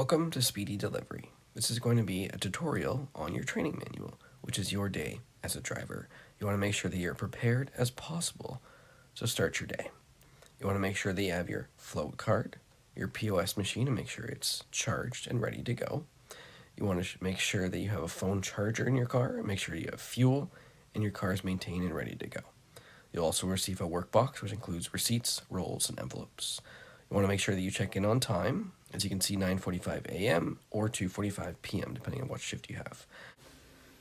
Welcome to Speedee Delivery. This is going to be a tutorial on your training manual, which is your day as a driver. You want to make sure that you're prepared as possible to start your day. You want to make sure that you have your float card, your POS machine, and make sure it's charged and ready to go. You want to make sure that you have a phone charger in your car, and make sure you have fuel and your car is maintained and ready to go. You'll also receive a work box, which includes receipts, rolls, and envelopes. You want to make sure that you check in on time. As you can see, 9:45 a.m. or 2:45 p.m., depending on what shift you have.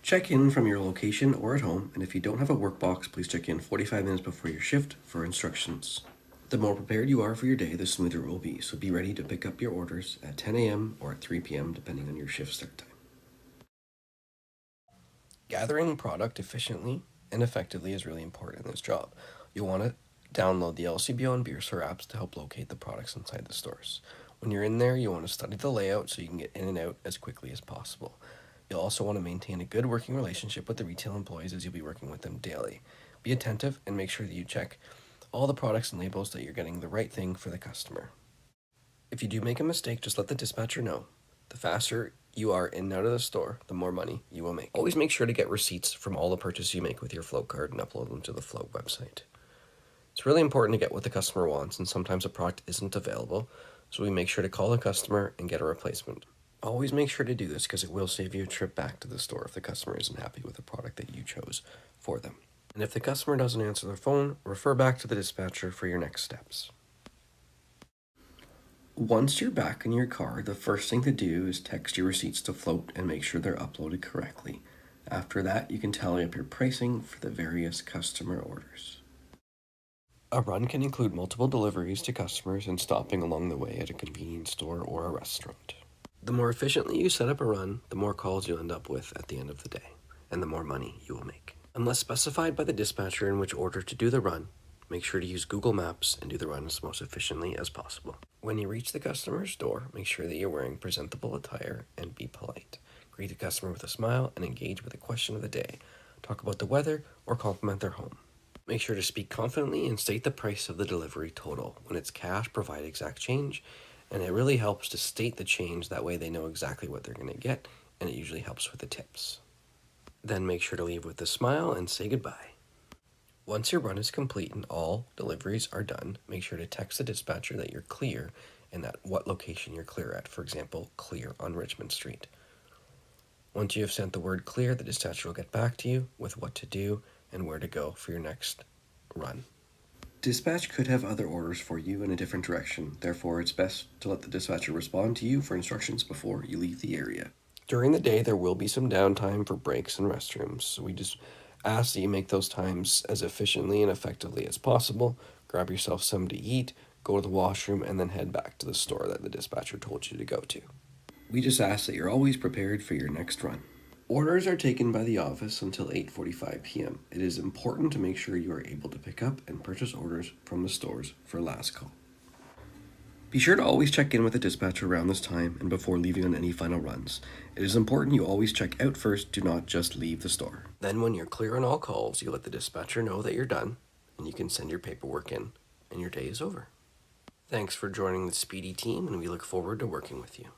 Check in from your location or at home, and if you don't have a work box, please check in 45 minutes before your shift for instructions. The more prepared you are for your day, the smoother it will be, so be ready to pick up your orders at 10 a.m. or at 3 p.m., depending on your shift start time. Gathering product efficiently and effectively is really important in this job. You'll want to download the LCBO and BeerStore apps to help locate the products inside the stores. When you're in there, you want to study the layout so you can get in and out as quickly as possible. You'll also want to maintain a good working relationship with the retail employees as you'll be working with them daily. Be attentive and make sure that you check all the products and labels that you're getting the right thing for the customer. If you do make a mistake, just let the dispatcher know. The faster you are in and out of the store, the more money you will make. Always make sure to get receipts from all the purchases you make with your Float card and upload them to the Float website. It's really important to get what the customer wants, and sometimes a product isn't available, so we make sure to call the customer and get a replacement. Always make sure to do this because it will save you a trip back to the store if the customer isn't happy with the product that you chose for them. And if the customer doesn't answer their phone, refer back to the dispatcher for your next steps. Once you're back in your car, the first thing to do is text your receipts to Float and make sure they're uploaded correctly. After that, you can tally up your pricing for the various customer orders. A run can include multiple deliveries to customers and stopping along the way at a convenience store or a restaurant. The more efficiently you set up a run, the more calls you'll end up with at the end of the day, and the more money you will make. Unless specified by the dispatcher in which order to do the run, make sure to use Google Maps and do the run as most efficiently as possible. When you reach the customer's door, make sure that you're wearing presentable attire and be polite. Greet the customer with a smile and engage with a question of the day. Talk about the weather or compliment their home. Make sure to speak confidently and state the price of the delivery total. When it's cash, provide exact change, and it really helps to state the change. That way they know exactly what they're going to get, and it usually helps with the tips. Then make sure to leave with a smile and say goodbye. Once your run is complete and all deliveries are done, make sure to text the dispatcher that you're clear and at what location you're clear at. For example, clear on Richmond Street. Once you have sent the word clear, the dispatcher will get back to you with what to do and where to go for your next run. Dispatch could have other orders for you in a different direction. Therefore, it's best to let the dispatcher respond to you for instructions before you leave the area. During the day, there will be some downtime for breaks and restrooms, so we just ask that you make those times as efficiently and effectively as possible. Grab yourself some to eat, go to the washroom, and then head back to the store that the dispatcher told you to go to. We just ask that you're always prepared for your next run. Orders are taken by the office until 8:45 p.m. It is important to make sure you are able to pick up and purchase orders from the stores for last call. Be sure to always check in with the dispatcher around this time and before leaving on any final runs. It is important you always check out first, do not just leave the store. Then when you're clear on all calls, you let the dispatcher know that you're done, and you can send your paperwork in, and your day is over. Thanks for joining the Speedee team, and we look forward to working with you.